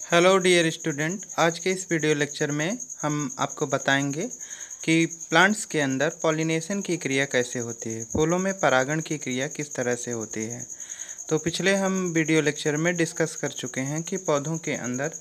Hello dear student, आज के इस वीडियो लेक्चर में हम आपको बताएंगे कि प्लांट्स के अंदर पॉलिनेशन की क्रिया कैसे होती है, फूलों में परागण की क्रिया किस तरह से होती है। तो पिछले हम वीडियो लेक्चर में डिस्कस कर चुके हैं कि पौधों के अंदर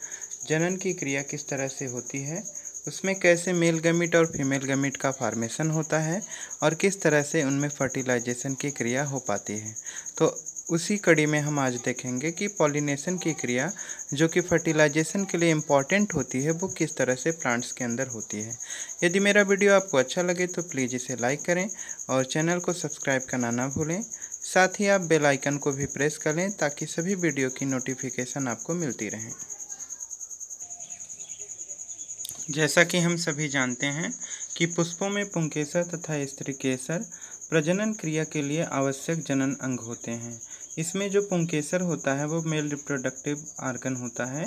जनन की क्रिया किस तरह से होती है, उसमें कैसे मेल गैमीट और फीमेल गैमीट का फॉर्मेशन होता है और किस तरह से उनमें फर्टिलाइजेशन की क्रिया हो पाती है। तो उसी कड़ी में हम आज देखेंगे कि पॉलिनेशन की क्रिया जो कि फर्टिलाइजेशन के लिए इम्पॉर्टेंट होती है वो किस तरह से प्लांट्स के अंदर होती है। यदि मेरा वीडियो आपको अच्छा लगे तो प्लीज़ इसे लाइक करें और चैनल को सब्सक्राइब करना ना भूलें। साथ ही आप बेल आइकन को भी प्रेस कर लें ताकि सभी वीडियो की नोटिफिकेशन आपको मिलती रहें। जैसा कि हम सभी जानते हैं कि पुष्पों में पुंकेसर तथा स्त्रीकेसर प्रजनन क्रिया के लिए आवश्यक जनन अंग होते हैं। इसमें जो पुंकेसर होता है वो मेल रिप्रोडक्टिव आर्गन होता है,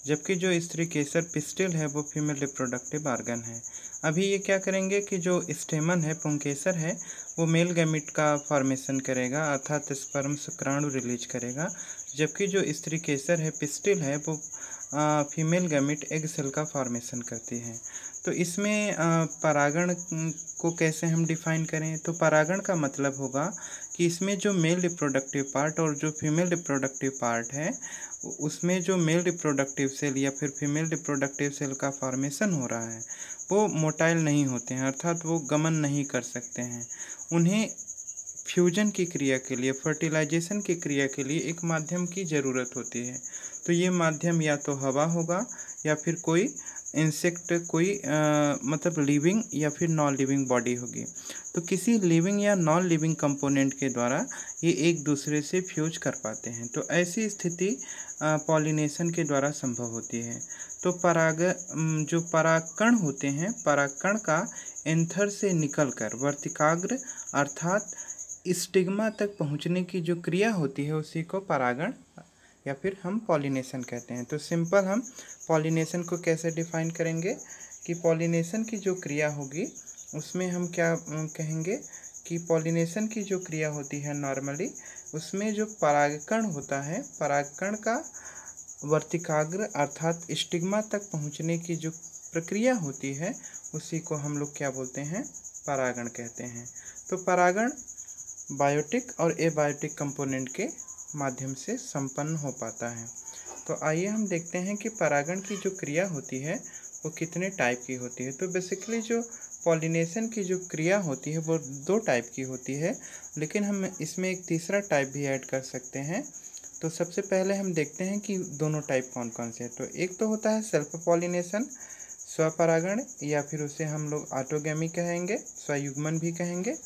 जबकि जो स्त्रीकेसर पिस्टिल है वो फीमेल रिप्रोडक्टिव आर्गन है। अभी ये क्या करेंगे कि जो स्टेमन है, पुंकेसर है, वो मेल गैमीट का फॉर्मेशन करेगा, अर्थात स्पर्म शुक्राणु रिलीज करेगा, जबकि जो स्त्रीकेसर है, पिस्टिल है, वो फीमेल गैमीट एग सेल का फॉर्मेशन करती है। तो इसमें परागण को कैसे हम डिफाइन करें, तो परागण का मतलब होगा कि इसमें जो मेल रिप्रोडक्टिव पार्ट और जो फीमेल रिप्रोडक्टिव पार्ट है उसमें जो मेल रिप्रोडक्टिव सेल या फिर फीमेल रिप्रोडक्टिव सेल का फॉर्मेशन हो रहा है वो मोटाइल नहीं होते हैं, अर्थात वो गमन नहीं कर सकते हैं। उन्हें फ्यूजन की क्रिया के लिए, फर्टिलाइजेशन की क्रिया के लिए एक माध्यम की ज़रूरत होती है। तो ये माध्यम या तो हवा होगा या फिर कोई इंसेक्ट, कोई मतलब लिविंग या फिर नॉन लिविंग बॉडी होगी। तो किसी लिविंग या नॉन लिविंग कंपोनेंट के द्वारा ये एक दूसरे से फ्यूज कर पाते हैं। तो ऐसी स्थिति पॉलिनेशन के द्वारा संभव होती है। तो जो परागकण होते हैं, परागकण का एंथर से निकलकर वर्तिकाग्र अर्थात स्टिग्मा तक पहुंचने की जो क्रिया होती है उसी को परागण या फिर हम पॉलिनेशन कहते हैं। तो सिंपल हम पॉलिनेशन को कैसे डिफाइन करेंगे कि पॉलिनेशन की जो क्रिया होगी उसमें हम क्या कहेंगे कि पॉलिनेशन की जो क्रिया होती है नॉर्मली उसमें जो परागकण होता है, परागकण का वर्तिकाग्र अर्थात स्टिग्मा तक पहुंचने की जो प्रक्रिया होती है उसी को हम लोग क्या बोलते हैं, परागण कहते हैं। तो परागण बायोटिक और एबायोटिक कंपोनेंट के माध्यम से संपन्न हो पाता है। तो आइए हम देखते हैं कि परागण की जो क्रिया होती है वो कितने टाइप की होती है। तो बेसिकली जो पॉलिनेशन की जो क्रिया होती है वो दो टाइप की होती है, लेकिन हम इसमें एक तीसरा टाइप भी ऐड कर सकते हैं। तो सबसे पहले हम देखते हैं कि दोनों टाइप कौन कौन से हैं। तो एक तो होता है सेल्फ पॉलिनेशन, स्वपरागण, या फिर उसे हम लोग ऑटोगैमी कहेंगे, स्वयुग्मन भी कहेंगे,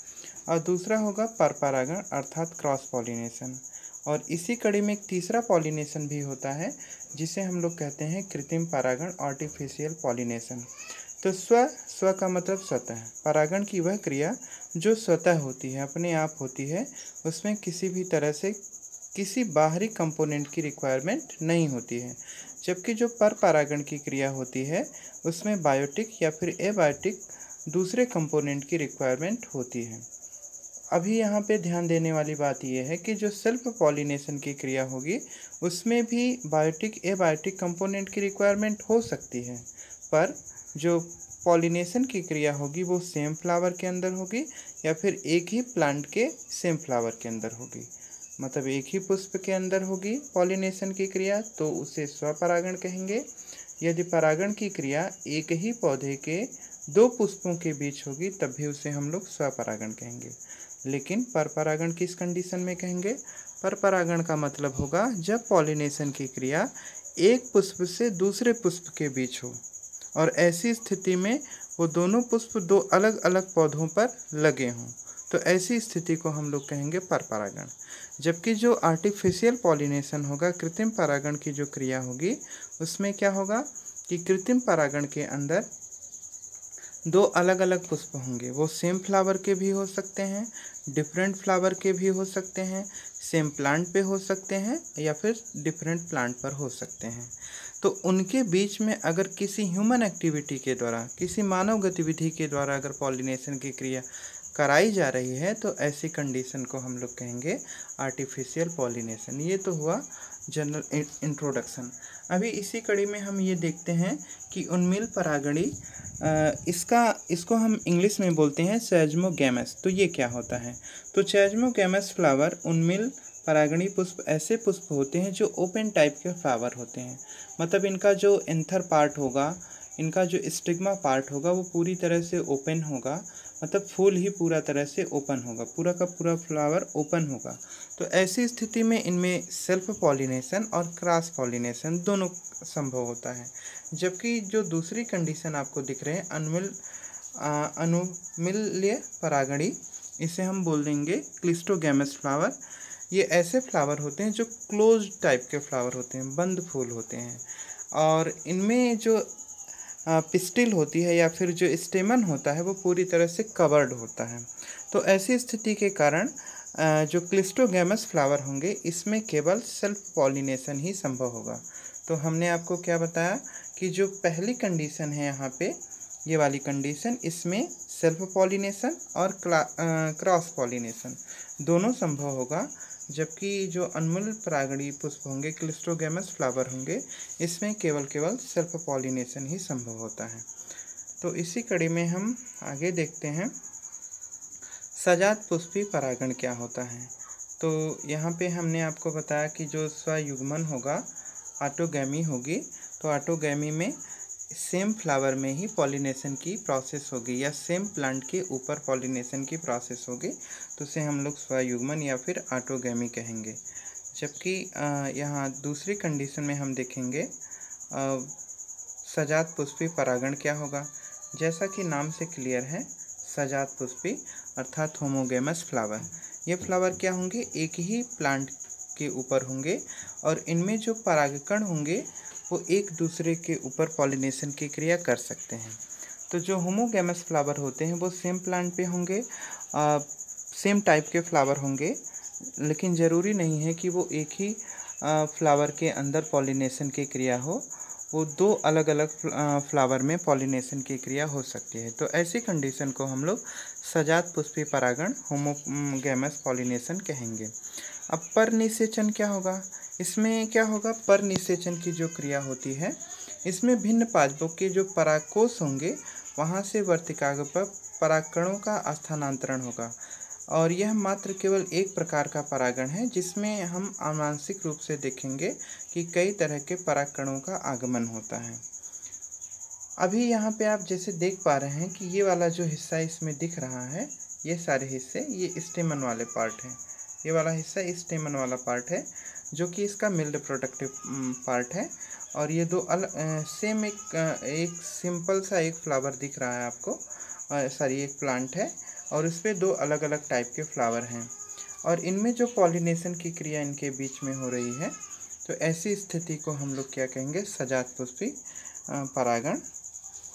और दूसरा होगा परपरागण अर्थात क्रॉस पॉलिनेशन। और इसी कड़ी में एक तीसरा पॉलिनेशन भी होता है जिसे हम लोग कहते हैं कृत्रिम परागण, आर्टिफिशियल पॉलिनेशन। तो स्व का मतलब स्वतः, परागण की वह क्रिया जो स्वतः होती है, अपने आप होती है, उसमें किसी भी तरह से किसी बाहरी कंपोनेंट की रिक्वायरमेंट नहीं होती है। जबकि जो परपरागण की क्रिया होती है उसमें बायोटिक या फिर एबायोटिक दूसरे कंपोनेंट की रिक्वायरमेंट होती है। अभी यहाँ पे ध्यान देने वाली बात यह है कि जो सेल्फ पॉलिनेशन की क्रिया होगी उसमें भी बायोटिक एबायोटिक कंपोनेंट की रिक्वायरमेंट हो सकती है, पर जो पॉलिनेशन की क्रिया होगी वो सेम फ्लावर के अंदर होगी या फिर एक ही प्लांट के सेम फ्लावर के अंदर होगी, मतलब एक ही पुष्प के अंदर होगी पॉलिनेशन की क्रिया तो उसे स्वपरागण कहेंगे। यदि परागण की क्रिया एक ही पौधे के दो पुष्पों के बीच होगी तब भी उसे हम लोग स्वपरागण कहेंगे। लेकिन परपरागण किस कंडीशन में कहेंगे, परपरागण का मतलब होगा जब पॉलिनेशन की क्रिया एक पुष्प से दूसरे पुष्प के बीच हो और ऐसी स्थिति में वो दोनों पुष्प दो अलग अलग पौधों पर लगे हों, तो ऐसी स्थिति को हम लोग कहेंगे परपरागण। जबकि जो आर्टिफिशियल पॉलिनेशन होगा, कृत्रिम परागण की जो क्रिया होगी उसमें क्या होगा कि कृत्रिम परागण के अंदर दो अलग अलग पुष्प होंगे, वो सेम फ्लावर के भी हो सकते हैं, डिफरेंट फ्लावर के भी हो सकते हैं, सेम प्लांट पे हो सकते हैं या फिर डिफरेंट प्लांट पर हो सकते हैं। तो उनके बीच में अगर किसी ह्यूमन एक्टिविटी के द्वारा, किसी मानव गतिविधि के द्वारा अगर पॉलिनेशन की क्रिया कराई जा रही है तो ऐसी कंडीशन को हम लोग कहेंगे आर्टिफिशियल पॉलिनेशन। ये तो हुआ जनरल इंट्रोडक्शन। अभी इसी कड़ी में हम ये देखते हैं कि उन्मिल परागणी इसको हम इंग्लिश में बोलते हैं सेजमोगैमस। तो ये क्या होता है? तो सेजमोगैमस फ्लावर उन्मिल परागणी पुष्प ऐसे पुष्प होते हैं जो ओपन टाइप के फ्लावर होते हैं। मतलब इनका जो एंथर पार्ट होगा, इनका जो स्टिग्मा पार्ट होगा वो पूरी तरह से ओपन होगा। मतलब फूल ही पूरा तरह से ओपन होगा, पूरा का पूरा फ्लावर ओपन होगा। तो ऐसी स्थिति में इनमें सेल्फ पॉलिनेशन और क्रॉस पॉलिनेशन दोनों संभव होता है। जबकि जो दूसरी कंडीशन आपको दिख रहे हैं अनुमिल्य परागणी, इसे हम बोल देंगे क्लिस्टोगैमस फ्लावर। ये ऐसे फ्लावर होते हैं जो क्लोज टाइप के फ्लावर होते हैं, बंद फूल होते हैं। और इनमें जो पिस्टिल होती है या फिर जो स्टेमन होता है वो पूरी तरह से कवर्ड होता है। तो ऐसी स्थिति के कारण जो क्लिस्टोगैमस फ्लावर होंगे इसमें केवल सेल्फ पॉलिनेशन ही संभव होगा। तो हमने आपको क्या बताया कि जो पहली कंडीशन है यहाँ पे, ये वाली कंडीशन, इसमें सेल्फ पॉलिनेशन और क्रॉस पॉलिनेशन दोनों संभव होगा। जबकि जो अनमोल परागणी पुष्प होंगे, क्लिस्टोगैमस फ्लावर होंगे, इसमें केवल सेल्फ पॉलिनेशन ही संभव होता है। तो इसी कड़ी में हम आगे देखते हैं सजात पुष्पी परागण क्या होता है। तो यहाँ पे हमने आपको बताया कि जो स्वयुग्मन होगा, ऑटोगैमी होगी, तो ऑटोगैमी में सेम फ्लावर में ही पॉलिनेशन की प्रोसेस होगी या सेम प्लांट के ऊपर पॉलिनेशन की प्रोसेस होगी, तो उसे हम लोग स्वयुग्मन या फिर ऑटोगैमी कहेंगे। जबकि यहाँ दूसरी कंडीशन में हम देखेंगे सजात पुष्पी परागण क्या होगा। जैसा कि नाम से क्लियर है, सजात पुष्पी अर्थात होमोगेमस फ्लावर, ये फ्लावर क्या होंगे, एक ही प्लांट के ऊपर होंगे और इनमें जो परागकण होंगे वो एक दूसरे के ऊपर पॉलिनेशन की क्रिया कर सकते हैं। तो जो होमोगैमस फ्लावर होते हैं वो सेम प्लांट पे होंगे, सेम टाइप के फ्लावर होंगे, लेकिन ज़रूरी नहीं है कि वो एक ही फ्लावर के अंदर पॉलिनेशन की क्रिया हो, वो दो अलग अलग फ्लावर में पॉलिनेशन की क्रिया हो सकती है। तो ऐसी कंडीशन को हम लोग सजात पुष्पी परागण होमोगैमस पॉलिनेशन कहेंगे। अब पर निषेचन क्या होगा? इसमें क्या होगा, पर निषेचन की जो क्रिया होती है इसमें भिन्न पादपों के जो परागकोश होंगे वहाँ से वर्तिकाग्र पर परागकणों का स्थानांतरण होगा। और यह मात्र केवल एक प्रकार का परागण है जिसमें हम आनुवंशिक रूप से देखेंगे कि कई तरह के परागकणों का आगमन होता है। अभी यहाँ पे आप जैसे देख पा रहे हैं कि ये वाला जो हिस्सा इसमें दिख रहा है, ये सारे हिस्से ये स्टेमन वाले पार्ट हैं। ये वाला हिस्सा स्टेमन वाला पार्ट है जो कि इसका मेल रिप्रोडक्टिव पार्ट है। और ये दो सेम एक सिंपल सा एक फ्लावर दिख रहा है आपको, सॉरी एक प्लांट है और उस पर दो अलग अलग टाइप के फ्लावर हैं और इनमें जो पॉलिनेशन की क्रिया इनके बीच में हो रही है। तो ऐसी स्थिति को हम लोग क्या कहेंगे, सजात पुष्पी परागण,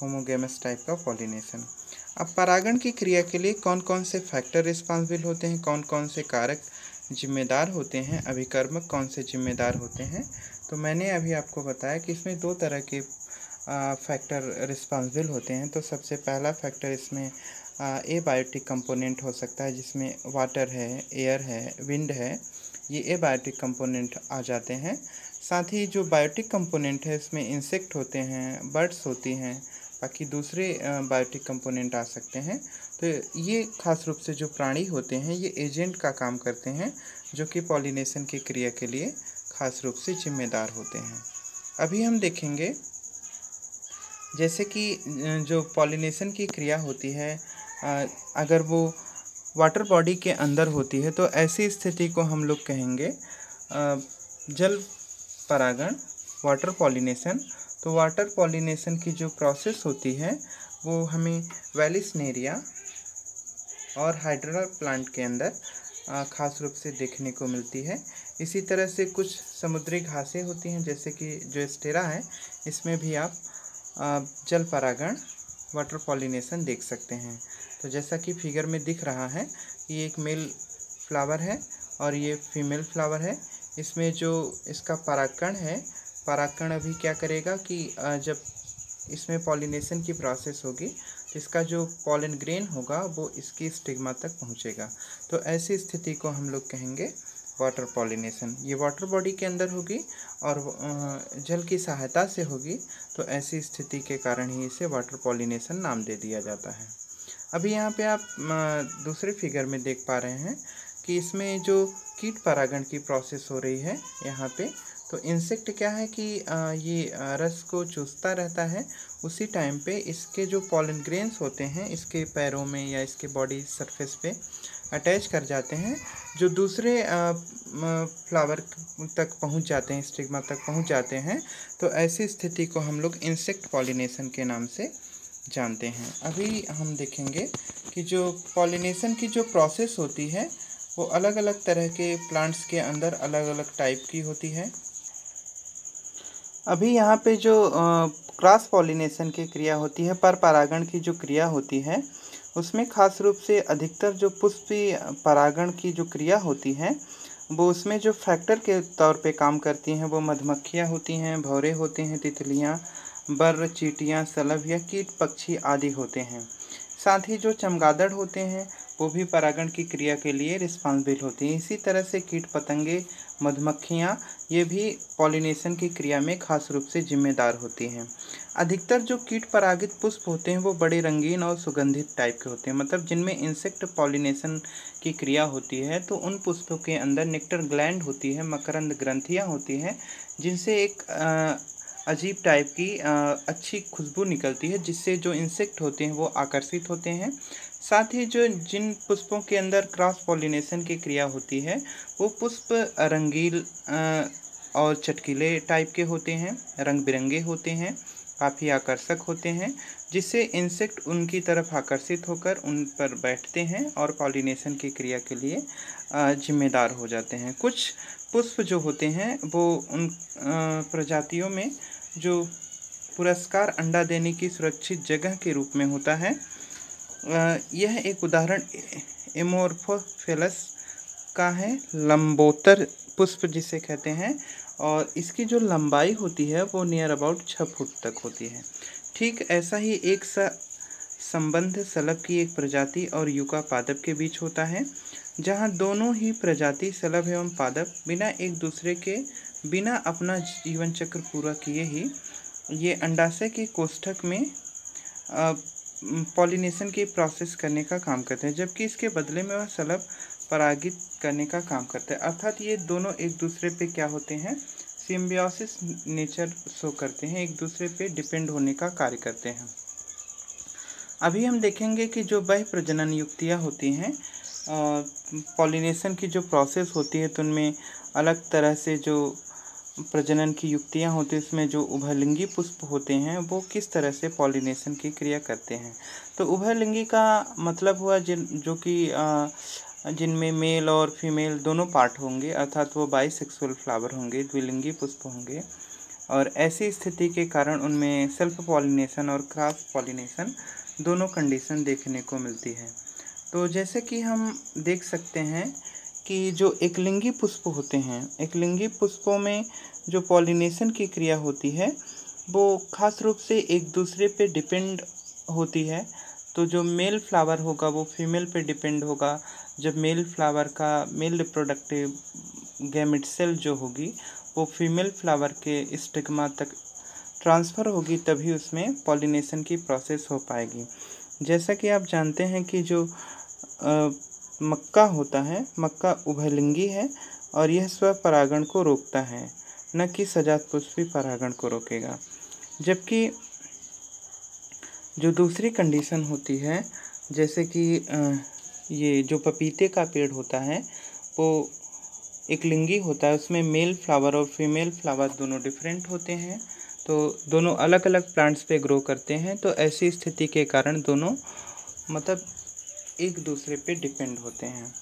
होमोगेमस टाइप का पॉलिनेशन। अब परागण की क्रिया के लिए कौन कौन से फैक्टर रिस्पॉन्सिबल होते हैं, कौन कौन से कारक जिम्मेदार होते हैं, अभिकर्मक कौन से जिम्मेदार होते हैं। तो मैंने अभी आपको बताया कि इसमें दो तरह के फैक्टर रिस्पॉन्सिबल होते हैं। तो सबसे पहला फैक्टर इसमें एबायोटिक कंपोनेंट हो सकता है, जिसमें वाटर है, एयर है, विंड है, ये एबायोटिक कंपोनेंट आ जाते हैं। साथ ही जो बायोटिक कंपोनेंट है इसमें इंसेक्ट होते हैं, बर्ड्स होती हैं, बाकी दूसरे बायोटिक कंपोनेंट आ सकते हैं। तो ये खास रूप से जो प्राणी होते हैं ये एजेंट का काम करते हैं जो कि पॉलिनेशन की क्रिया के लिए खास रूप से जिम्मेदार होते हैं। अभी हम देखेंगे जैसे कि जो पॉलिनेशन की क्रिया होती है अगर वो वाटर बॉडी के अंदर होती है तो ऐसी स्थिति को हम लोग कहेंगे जल परागण, वाटर पॉलिनेशन। तो वाटर पॉलिनेशन की जो प्रोसेस होती है वो हमें वेलिस्नेरिया और हाइड्रा प्लांट के अंदर खास रूप से देखने को मिलती है। इसी तरह से कुछ समुद्री घासें होती हैं जैसे कि जो स्टेरा है, इसमें भी आप जल परागण, वाटर पॉलिनेशन देख सकते हैं। तो जैसा कि फिगर में दिख रहा है, ये एक मेल फ्लावर है और ये फीमेल फ्लावर है। इसमें जो इसका परागकण है, परागकण अभी क्या करेगा कि जब इसमें पॉलिनेशन की प्रोसेस होगी तो इसका जो पॉलन ग्रेन होगा वो इसकी स्टिग्मा तक पहुंचेगा। तो ऐसी स्थिति को हम लोग कहेंगे वाटर पॉलिनेशन। ये वाटर बॉडी के अंदर होगी और जल की सहायता से होगी, तो ऐसी स्थिति के कारण ही इसे वाटर पॉलिनेशन नाम दे दिया जाता है। अभी यहाँ पे आप दूसरे फिगर में देख पा रहे हैं कि इसमें जो कीट परागण की प्रोसेस हो रही है यहाँ पे, तो इंसेक्ट क्या है कि ये रस को चूसता रहता है। उसी टाइम पे इसके जो पॉलन ग्रेन्स होते हैं इसके पैरों में या इसके बॉडी सरफेस पे अटैच कर जाते हैं, जो दूसरे फ्लावर तक पहुंच जाते हैं, स्टिग्मा तक पहुंच जाते हैं। तो ऐसी स्थिति को हम लोग इंसेक्ट पॉलिनेशन के नाम से जानते हैं। अभी हम देखेंगे कि जो पॉलिनेशन की जो प्रोसेस होती है वो अलग अलग तरह के प्लांट्स के अंदर अलग अलग टाइप की होती है। अभी यहाँ पे जो क्रॉस पॉलिनेशन की क्रिया होती है, पर परागण की जो क्रिया होती है, उसमें खास रूप से अधिकतर जो पुष्पीय परागण की जो क्रिया होती है वो उसमें जो फैक्टर के तौर पे काम करती हैं वो मधुमक्खियाँ होती हैं, भौरे होते हैं, तितलियाँ, बर्र, चींटियाँ, शलभ या कीट पक्षी आदि होते हैं। साथ ही जो चमगादड़ होते हैं वो भी परागण की क्रिया के लिए रिस्पॉन्सिबल होती हैं। इसी तरह से कीट पतंगे, मधुमक्खियाँ, ये भी पॉलिनेशन की क्रिया में खास रूप से जिम्मेदार होती हैं। अधिकतर जो कीट परागित पुष्प होते हैं वो बड़े रंगीन और सुगंधित टाइप के होते हैं, मतलब जिनमें इंसेक्ट पॉलिनेशन की क्रिया होती है तो उन पुष्पों के अंदर नेक्टर ग्लैंड होती है, मकरंद ग्रंथियाँ होती हैं, जिनसे एक अजीब टाइप की अच्छी खुशबू निकलती है, जिससे जो इंसेक्ट होते हैं वो आकर्षित होते हैं। साथ ही जो जिन पुष्पों के अंदर क्रॉस पॉलिनेशन की क्रिया होती है वो पुष्प रंगीन और चटकीले टाइप के होते हैं, रंग बिरंगे होते हैं, काफ़ी आकर्षक होते हैं, जिससे इंसेक्ट उनकी तरफ आकर्षित होकर उन पर बैठते हैं और पॉलिनेशन की क्रिया के लिए जिम्मेदार हो जाते हैं। कुछ पुष्प जो होते हैं वो उन प्रजातियों में जो पुरस्कार अंडा देने की सुरक्षित जगह के रूप में होता है। यह एक उदाहरण एमोर्फोफिलस का है, लंबोत्तर पुष्प जिसे कहते हैं, और इसकी जो लंबाई होती है वो नियर अबाउट 6 फुट तक होती है। ठीक ऐसा ही एक संबंध शलभ की एक प्रजाति और यूका पादप के बीच होता है, जहां दोनों ही प्रजाति शलभ एवं पादप बिना अपना जीवन चक्र पूरा किए ही ये अंडाशय के कोष्ठक में पॉलिनेशन की प्रोसेस करने का काम करते हैं, जबकि इसके बदले में वह शलभ परागित करने का काम करते हैं। अर्थात ये दोनों एक दूसरे पे क्या होते हैं, सिम्बियोसिस नेचर शो करते हैं, एक दूसरे पे डिपेंड होने का कार्य करते हैं। अभी हम देखेंगे कि जो बाह्य प्रजनन युक्तियाँ होती हैं, पॉलिनेशन की जो प्रोसेस होती है, तो उनमें अलग तरह से जो प्रजनन की युक्तियाँ होती हैं, उसमें जो उभयलिंगी पुष्प होते हैं वो किस तरह से पॉलिनेशन की क्रिया करते हैं। तो उभयलिंगी का मतलब हुआ जो कि जिनमें मेल और फीमेल दोनों पार्ट होंगे, अर्थात वो बाइसेक्सुअल फ्लावर होंगे, द्विलिंगी पुष्प होंगे, और ऐसी स्थिति के कारण उनमें सेल्फ पॉलिनेशन और क्रॉस पॉलिनेशन दोनों कंडीशन देखने को मिलती है। तो जैसे कि हम देख सकते हैं कि जो एकलिंगी पुष्प होते हैं, एकलिंगी पुष्पों में जो पॉलिनेशन की क्रिया होती है वो खास रूप से एक दूसरे पे डिपेंड होती है। तो जो मेल फ्लावर होगा वो फीमेल पे डिपेंड होगा। जब मेल फ्लावर का मेल रिप्रोडक्टिव गैमेट सेल जो होगी वो फीमेल फ्लावर के स्टिग्मा तक ट्रांसफ़र होगी, तभी उसमें पॉलिनेशन की प्रोसेस हो पाएगी। जैसा कि आप जानते हैं कि जो मक्का होता है, मक्का उभयलिंगी है और यह स्वपरागण को रोकता है, न कि सजातपुष्पी परागण को रोकेगा। जबकि जो दूसरी कंडीशन होती है, जैसे कि ये जो पपीते का पेड़ होता है वो एक लिंगी होता है, उसमें मेल फ्लावर और फीमेल फ्लावर दोनों डिफरेंट होते हैं, तो दोनों अलग अलग प्लांट्स पे ग्रो करते हैं। तो ऐसी स्थिति के कारण दोनों मतलब एक दूसरे पे डिपेंड होते हैं।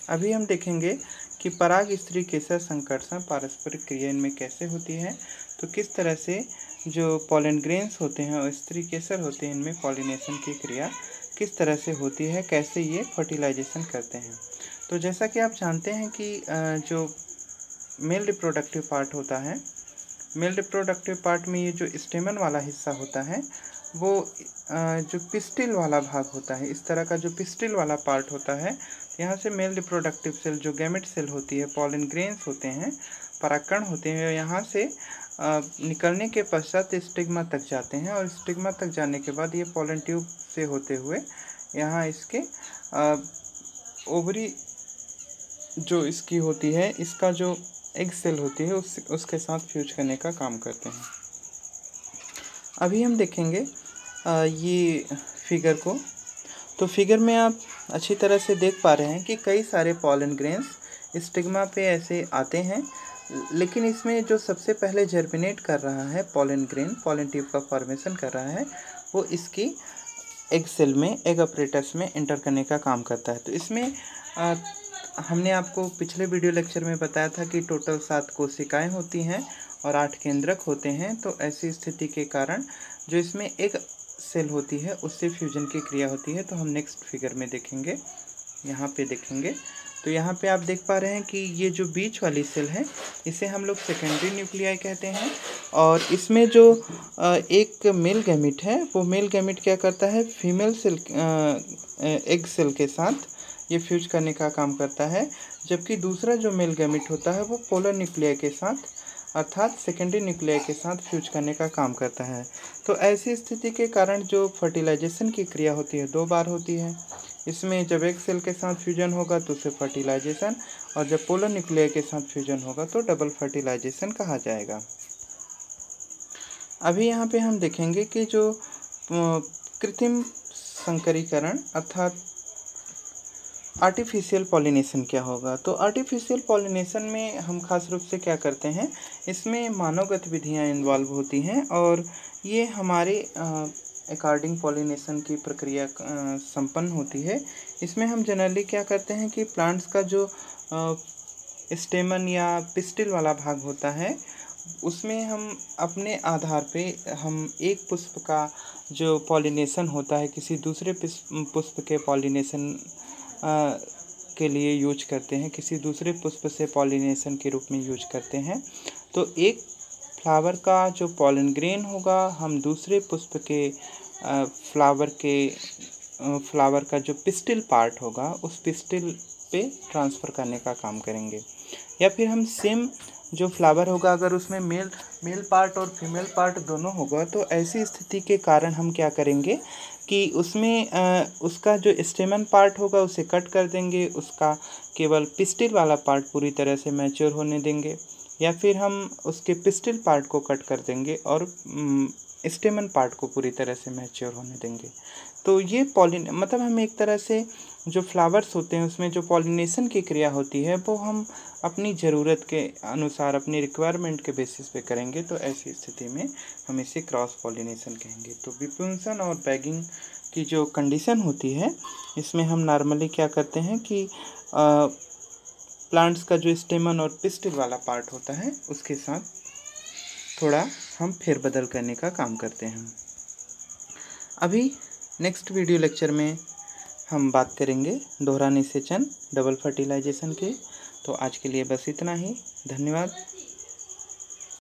अभी हम देखेंगे कि पराग स्त्री केसर संकर्षण पारस्परिक क्रिया इनमें कैसे होती है। तो किस तरह से जो पॉलन ग्रेन्स होते हैं और स्त्री केसर होते हैं, इनमें पॉलिनेशन की क्रिया किस तरह से होती है, कैसे ये फर्टिलाइजेशन करते हैं। तो जैसा कि आप जानते हैं कि जो मेल रिप्रोडक्टिव पार्ट होता है, मेल रिप्रोडक्टिव पार्ट में ये जो स्टेमन वाला हिस्सा होता है वो जो पिस्टिल वाला भाग होता है, इस तरह का जो पिस्टिल वाला पार्ट होता है यहाँ से मेल रिप्रोडक्टिव सेल जो गैमेट सेल होती है, पॉलन ग्रेन्स होते हैं, परागकण होते हैं, यहाँ से निकलने के पश्चात स्टिग्मा तक जाते हैं और स्टिग्मा तक जाने के बाद ये पॉलन ट्यूब से होते हुए यहाँ इसके ओवरी जो इसकी होती है, इसका जो एग सेल होती है उसके साथ फ्यूज करने का काम करते हैं। अभी हम देखेंगे ये फिगर को। तो फिगर में आप अच्छी तरह से देख पा रहे हैं कि कई सारे पॉलन ग्रेन्स स्टिग्मा पे ऐसे आते हैं, लेकिन इसमें जो सबसे पहले जर्मिनेट कर रहा है पॉलन ग्रेन, पॉलन ट्यूब का फॉर्मेशन कर रहा है, वो इसकी एग सेल में, एग अपरेटस में एंटर करने का काम करता है। तो इसमें हमने आपको पिछले वीडियो लेक्चर में बताया था कि टोटल 7 कोशिकाएं होती हैं और 8 केंद्रक होते हैं। तो ऐसी स्थिति के कारण जो इसमें एक सेल होती है उससे फ्यूजन की क्रिया होती है। तो हम नेक्स्ट फिगर में देखेंगे, यहाँ पे देखेंगे। तो यहाँ पे आप देख पा रहे हैं कि ये जो बीच वाली सेल है इसे हम लोग सेकेंडरी न्यूक्लियाई कहते हैं, और इसमें जो एक मेल गैमेट है वो मेल गैमेट क्या करता है, फीमेल सेल एग सेल के साथ ये फ्यूज करने का काम करता है, जबकि दूसरा जो मेल गैमेट होता है वो पोलर न्यूक्लियाई के साथ अर्थात सेकेंडरी न्यूक्लियाई के साथ फ्यूज करने का काम करता है। तो ऐसी स्थिति के कारण जो फर्टिलाइजेशन की क्रिया होती है 2 बार होती है। इसमें जब एक सेल के साथ फ्यूजन होगा तो उसे फर्टिलाइजेशन, और जब पोलर न्यूक्लियाई के साथ फ्यूजन होगा तो डबल फर्टिलाइजेशन कहा जाएगा। अभी यहाँ पे हम देखेंगे कि जो कृत्रिम संकरीकरण अर्थात आर्टिफिशियल पॉलिनेशन क्या होगा। तो आर्टिफिशियल पॉलिनेशन में हम खास रूप से क्या करते हैं, इसमें मानव गतिविधियाँ इन्वॉल्व होती हैं और ये हमारे अकॉर्डिंग पॉलिनेशन की प्रक्रिया संपन्न होती है। इसमें हम जनरली क्या करते हैं कि प्लांट्स का जो स्टेमन या पिस्टिल वाला भाग होता है उसमें हम अपने आधार पे हम एक पुष्प का जो पॉलिनेशन होता है किसी दूसरे पुष्प के पॉलिनेशन के लिए यूज करते हैं, किसी दूसरे पुष्प से पॉलिनेशन के रूप में यूज करते हैं। तो एक फ्लावर का जो पॉलन ग्रेन होगा हम दूसरे पुष्प के फ्लावर का जो पिस्टिल पार्ट होगा उस पिस्टिल पे ट्रांसफ़र करने का काम करेंगे। या फिर हम सेम जो फ्लावर होगा अगर उसमें मेल पार्ट और फीमेल पार्ट दोनों होगा तो ऐसी स्थिति के कारण हम क्या करेंगे कि उसमें उसका जो स्टेमन पार्ट होगा उसे कट कर देंगे, उसका केवल पिस्टिल वाला पार्ट पूरी तरह से मैच्योर होने देंगे, या फिर हम उसके पिस्टिल पार्ट को कट कर देंगे और स्टेमन पार्ट को पूरी तरह से मैच्योर होने देंगे। तो ये मतलब हम एक तरह से जो फ्लावर्स होते हैं उसमें जो पॉलिनेशन की क्रिया होती है वो हम अपनी ज़रूरत के अनुसार, अपनी रिक्वायरमेंट के बेसिस पे करेंगे। तो ऐसी स्थिति में हम इसे क्रॉस पॉलिनेशन कहेंगे। तो विपुंसन और बैगिंग की जो कंडीशन होती है इसमें हम नॉर्मली क्या करते हैं कि प्लांट्स का जो स्टेमन और पिस्टिल वाला पार्ट होता है उसके साथ थोड़ा हम फेरबदल करने का काम करते हैं। अभी नेक्स्ट वीडियो लेक्चर में हम बात करेंगे दोहरा निषेचन, डबल फर्टिलाइजेशन के। तो आज के लिए बस इतना ही। धन्यवाद।